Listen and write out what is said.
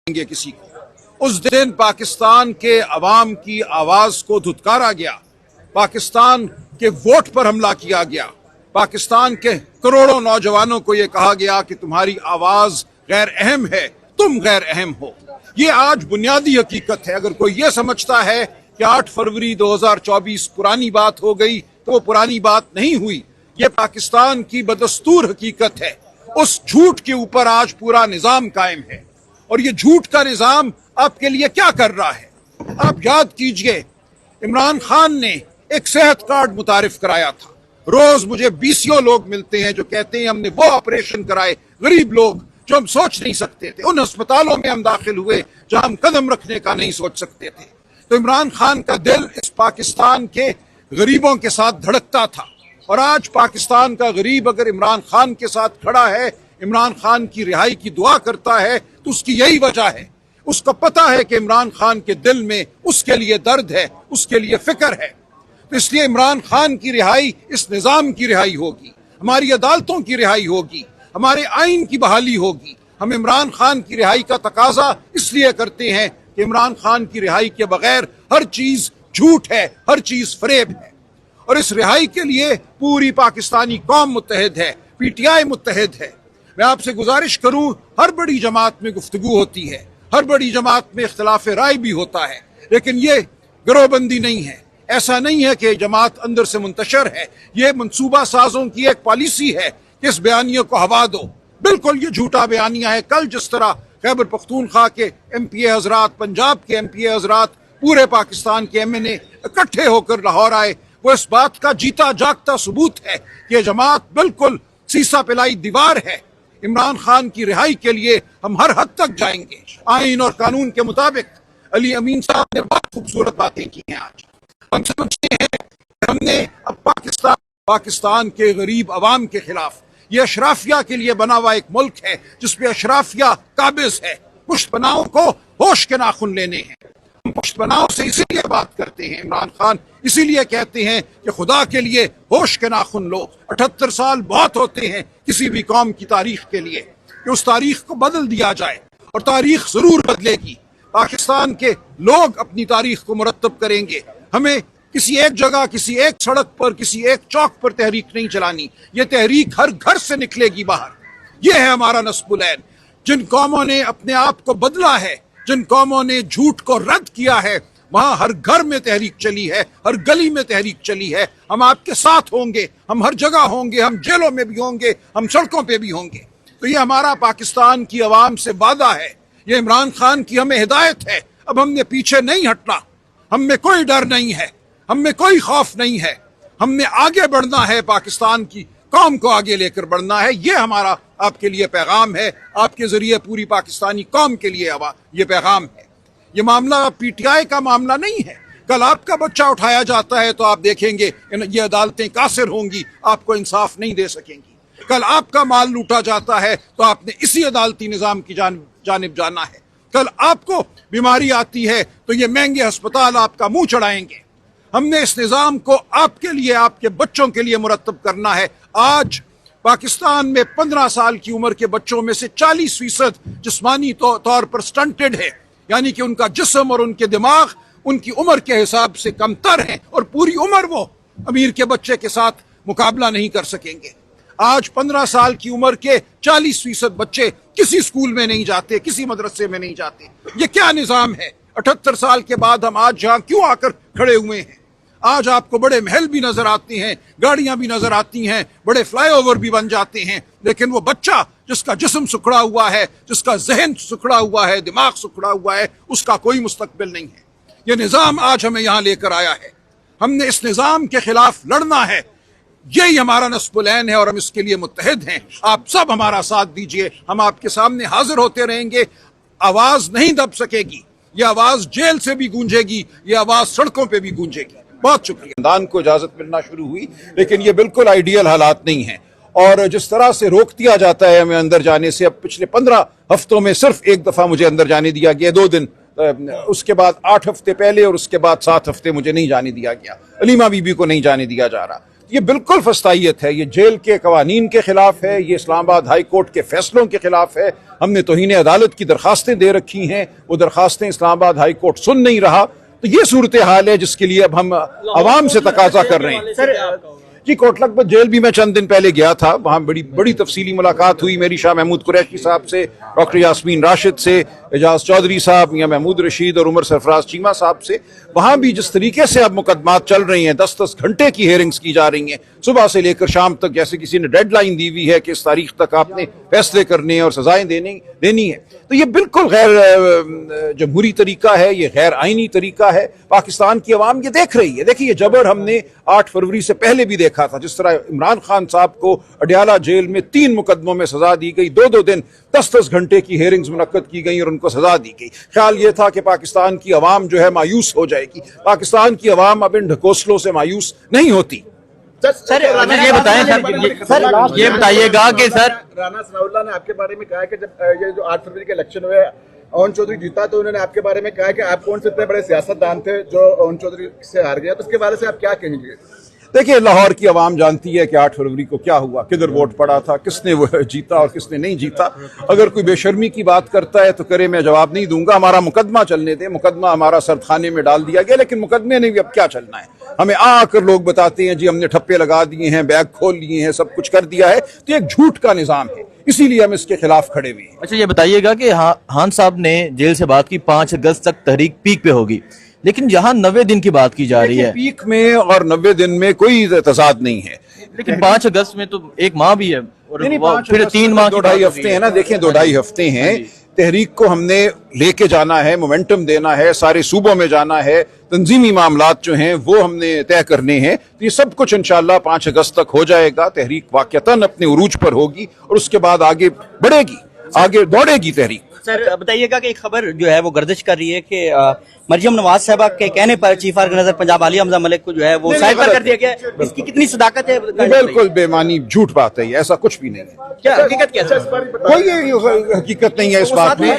گے کسی کو۔ اس دن پاکستان کے عوام کی آواز کو دھتکارا گیا، پاکستان کے ووٹ پر حملہ کیا گیا، پاکستان کے کروڑوں نوجوانوں کو یہ کہا گیا کہ تمہاری آواز غیر اہم ہے، تم غیر اہم ہو۔ یہ آج بنیادی حقیقت ہے۔ اگر کوئی یہ سمجھتا ہے کہ 8 فروری 2024 پرانی بات ہو گئی تو وہ پرانی بات نہیں ہوئی، یہ پاکستان کی بدستور حقیقت ہے۔ اس جھوٹ کے اوپر آج پورا نظام قائم ہے، اور یہ جھوٹ کا نظام آپ کے لیے کیا کر رہا ہے؟ آپ یاد کیجئے، عمران خان نے ایک صحت کارڈ متعارف کرایا تھا۔ روز مجھے 20 لوگ ملتے ہیں جو کہتے ہیں ہم نے وہ آپریشن کرائے، غریب لوگ جو ہم سوچ نہیں سکتے تھے، ان ہسپتالوں میں ہم داخل ہوئے جہاں ہم قدم رکھنے کا نہیں سوچ سکتے تھے۔ تو عمران خان کا دل اس پاکستان کے غریبوں کے ساتھ دھڑکتا تھا، اور آج پاکستان کا غریب اگر عمران خان کے ساتھ کھڑا ہے، عمران خان کی رہائی کی دعا کرتا ہے، تو اس کی یہی وجہ ہے۔ اس کو پتہ ہے کہ عمران خان کے دل میں اس کے لیے درد ہے، اس کے لیے فکر ہے۔ تو اس لیے عمران خان کی رہائی اس نظام کی رہائی ہوگی، ہماری عدالتوں کی رہائی ہوگی، ہمارے آئین کی بحالی ہوگی۔ ہم عمران خان کی رہائی کا تقاضا اس لیے کرتے ہیں کہ عمران خان کی رہائی کے بغیر ہر چیز جھوٹ ہے، ہر چیز فریب ہے، اور اس رہائی کے لیے پوری پاکستانی قوم متحد ہے، پی ٹی آئی متحد ہے۔ میں آپ سے گزارش کروں، ہر بڑی جماعت میں گفتگو ہوتی ہے، ہر بڑی جماعت میں اختلاف رائے بھی ہوتا ہے، لیکن یہ گروہ بندی نہیں ہے۔ ایسا نہیں ہے کہ جماعت اندر سے منتشر ہے، یہ منصوبہ سازوں کی ایک پالیسی ہے کہ اس بیانیے کو ہوا دو۔ بالکل یہ جھوٹا بیانیہ ہے۔ کل جس طرح خیبر پختونخوا کے ایم پی اے حضرات، پنجاب کے ایم پی اے حضرات، پورے پاکستان کے ایم این اے اکٹھے ہو کر لاہور آئے، وہ اس بات کا جیتا جاگتا ثبوت ہے کہ یہ جماعت بالکل سیسا پلائی دیوار ہے۔ عمران خان کی رہائی کے لیے ہم ہر حد تک جائیں گے، آئین اور قانون کے مطابق۔ علی امین صاحب نے بہت خوبصورت باتیں کی ہیں۔ آج ہم سمجھتے ہیں کہ ہم نے اب پاکستان کے غریب عوام کے خلاف، یہ اشرافیہ کے لیے بنا ہوا ایک ملک ہے جس پہ اشرافیہ قابض ہے۔ پشت پناہوں کو ہوش کے ناخن لینے ہیں۔ ہم پشت پناہوں سے اسی لیے بات کرتے ہیں، عمران خان اسی لیے کہتے ہیں کہ خدا کے لیے ہوش کے ناخن لو۔ 78 سال بہت ہوتے ہیں کسی بھی قوم کی تاریخ کے لیے کہ اس تاریخ کو بدل دیا جائے، اور تاریخ ضرور بدلے گی۔ پاکستان کے لوگ اپنی تاریخ کو مرتب کریں گے۔ ہمیں کسی ایک جگہ، کسی ایک سڑک پر، کسی ایک چوک پر تحریک نہیں چلانی، یہ تحریک ہر گھر سے نکلے گی باہر۔ یہ ہے ہمارا نصب العین۔ جن قوموں نے اپنے آپ کو بدلا ہے، جن قوموں نے جھوٹ کو رد کیا ہے، وہاں ہر گھر میں تحریک چلی ہے، ہر گلی میں تحریک چلی ہے۔ ہم آپ کے ساتھ ہوں گے، ہم ہر جگہ ہوں گے، ہم جیلوں میں بھی ہوں گے، ہم سڑکوں پہ بھی ہوں گے۔ تو یہ ہمارا پاکستان کی عوام سے وعدہ ہے، یہ عمران خان کی ہمیں ہدایت ہے۔ اب ہم نے پیچھے نہیں ہٹنا، ہم میں کوئی ڈر نہیں ہے، ہم میں کوئی خوف نہیں ہے، ہم نے آگے بڑھنا ہے، پاکستان کی قوم کو آگے لے کر بڑھنا ہے۔ یہ ہمارا آپ کے لیے پیغام ہے، آپ کے ذریعے پوری پاکستانی قوم کے لیے یہ پیغام ہے۔ یہ معاملہ پی ٹی آئی کا معاملہ نہیں ہے۔ کل آپ کا بچہ اٹھایا جاتا ہے تو آپ دیکھیں گے یہ عدالتیں قاصر ہوں گی، آپ کو انصاف نہیں دے سکیں گی۔ کل آپ کا مال لوٹا جاتا ہے تو آپ نے اسی عدالتی نظام کی جانب جانا ہے۔ کل آپ کو بیماری آتی ہے تو یہ مہنگے ہسپتال آپ کا منہ چڑھائیں گے۔ ہم نے اس نظام کو آپ کے لیے، آپ کے بچوں کے لیے مرتب کرنا ہے۔ آج پاکستان میں 15 سال کی عمر کے بچوں میں سے 40% جسمانی طور پر سٹنٹڈ ہے، یعنی کہ ان کا جسم اور ان کے دماغ ان کی عمر کے حساب سے کم تر ہیں، اور پوری عمر وہ امیر کے بچے کے ساتھ مقابلہ نہیں کر سکیں گے۔ آج 15 سال کی عمر کے 40% بچے کسی اسکول میں نہیں جاتے، کسی مدرسے میں نہیں جاتے۔ یہ کیا نظام ہے؟ 78 سال کے بعد ہم آج یہاں کیوں آ کر کھڑے ہوئے ہیں؟ آج آپ کو بڑے محل بھی نظر آتے ہیں، گاڑیاں بھی نظر آتی ہیں، بڑے فلائی اوور بھی بن جاتے ہیں، لیکن وہ بچہ جس کا جسم سکڑا ہوا ہے، جس کا ذہن سکڑا ہوا ہے، دماغ سکڑا ہوا ہے، اس کا کوئی مستقبل نہیں ہے۔ یہ نظام آج ہمیں یہاں لے کر آیا ہے، ہم نے اس نظام کے خلاف لڑنا ہے۔ یہی ہمارا نصب العین ہے اور ہم اس کے لیے متحد ہیں۔ آپ سب ہمارا ساتھ دیجئے، ہم آپ کے سامنے حاضر ہوتے رہیں گے۔ آواز نہیں دب سکے گی، یہ آواز جیل سے بھی گونجے گی، یہ آواز سڑکوں پہ بھی گونجے گی۔ بہت شکریہ۔ خاندان کو اجازت ملنا شروع ہوئی، لیکن یہ بالکل آئیڈیل حالات نہیں ہیں، اور جس طرح سے روک دیا جاتا ہے ہمیں اندر جانے سے، اب پچھلے 15 ہفتوں میں صرف ایک دفعہ مجھے اندر جانے دیا گیا، 2 دن، اس کے بعد 8 ہفتے پہلے، اور اس کے بعد 7 ہفتے مجھے نہیں جانے دیا گیا۔ علیمہ بی بی کو نہیں جانے دیا جا رہا۔ یہ بالکل فسطائیت ہے، یہ جیل کے قوانین کے خلاف ہے، یہ اسلام آباد ہائی کورٹ کے فیصلوں کے خلاف ہے. ہم نے توہین عدالت کی درخواستیں دے رکھی ہیں، وہ درخواستیں اسلام آباد ہائی کورٹ سن نہیں رہا. تو یہ صورتحال ہے جس کے لیے اب ہم عوام سے تقاضا کر رہے ہیں. جی کوٹ لکھپت جیل بھی میں چند دن پہلے گیا تھا، وہاں بڑی تفصیلی ملاقات ہوئی میری شاہ محمود قریشی صاحب سے، ڈاکٹر یاسمین راشد سے، اعجاز چودھری صاحب، میاں محمود رشید اور عمر سرفراز چیمہ صاحب سے. وہاں بھی جس طریقے سے اب مقدمات چل رہی ہیں، 10 گھنٹے کی ہیئرنگز کی جا رہی ہیں صبح سے لے کر شام تک، جیسے کسی نے ڈیڈ لائن دی ہوئی ہے کہ اس تاریخ تک آپ نے فیصلے کرنے ہیں اور سزائیں دینی ہے. تو یہ بالکل غیر جمہوری طریقہ ہے، یہ غیر آئینی طریقہ ہے. پاکستان کی عوام یہ دیکھ رہی ہے. دیکھیے یہ جبر ہم نے 8 فروری سے پہلے بھی دیکھا تھا، جس طرح عمران خان صاحب کو اڈیالہ جیل میں 3 مقدموں میں سزا دی گئی، 2 دن 10 گھنٹے کی ہیئرنگز منعقد کی گئی اور ان کو سزا دی گئی. خیال یہ تھا کہ پاکستان کی عوام جو ہے مایوس ہو جائے گی. پاکستان کی عوام اب ان ڈھکوسلوں سے مایوس نہیں ہوتی. سر یہ بتائیں سر یہ بتائیے گا کہ سر رانا ثناء اللہ نے آپ کے بارے میں کہا کہ جب یہ جو 8 فروری کے الیکشن ہوئے اون چودھری جیتا تو انہوں نے آپ کے بارے میں کہا کہ آپ کون سے اتنے بڑے سیاستدان تھے جو اون چودھری سے ہار گیا، تو اس کے بارے سے آپ کیا کہیں گے؟ دیکھیے لاہور کی عوام جانتی ہے کہ 8 فروری کو کیا ہوا، کدھر ووٹ پڑا تھا، کس نے وہ جیتا اور کس نے نہیں جیتا. اگر کوئی بے شرمی کی بات کرتا ہے تو کرے، میں جواب نہیں دوں گا. ہمارا مقدمہ چلنے دیں، مقدمہ ہمارا سرد خانے میں ڈال دیا گیا، لیکن مقدمے نے بھی اب کیا چلنا ہے. ہمیں آ کر لوگ بتاتے ہیں جی ہم نے ٹھپے لگا دیے ہیں، بیگ کھول لیے ہیں، سب کچھ کر دیا ہے. تو ایک جھوٹ کا نظام ہے، اسی لیے ہم اس کے خلاف کھڑے ہوئے ہیں. اچھا یہ بتائیے گا کہ خان صاحب نے جیل سے بات کی 5 اگست تک تحریک پیک پہ ہوگی، لیکن یہاں 90 دن کی بات کی جا رہی ہے. پیک میں اور 90 دن میں کوئی تضاد نہیں ہے، لیکن 5 اگست میں تو 1 ماہ بھی ہے اور پھر 3 ماہ 2-2.5 ہفتے ہیں نا. دیکھیں 2-2.5 ہفتے ہیں. تحریک کو ہم نے لے کے جانا ہے، مومنٹم دینا ہے، سارے صوبوں میں جانا ہے، تنظیمی معاملات جو ہیں وہ ہم نے طے کرنے ہیں. تو یہ سب کچھ انشاءاللہ 5 اگست تک ہو جائے گا. تحریک واقعتاً اپنے عروج پر ہوگی اور اس کے بعد آگے بڑھے گی، آگے دوڑے گی تحریک. سر بتائیے گا کہ ایک خبر جو ہے وہ گردش کر رہی ہے کہ مریم نواز صاحبہ کے کہنے پر چیف آرگنائزر پنجاب عالیہ حمزہ ملک کو جو ہے وہ سائڈ پر کر دیا گیا ہے. اس کی کتنی صداقت ہے؟ بالکل بے معنی جھوٹ بات ہے، ایسا کچھ بھی نہیں ہے. کیا حقیقت کیا ہے؟ کوئی حقیقت نہیں ہے اس بات میں.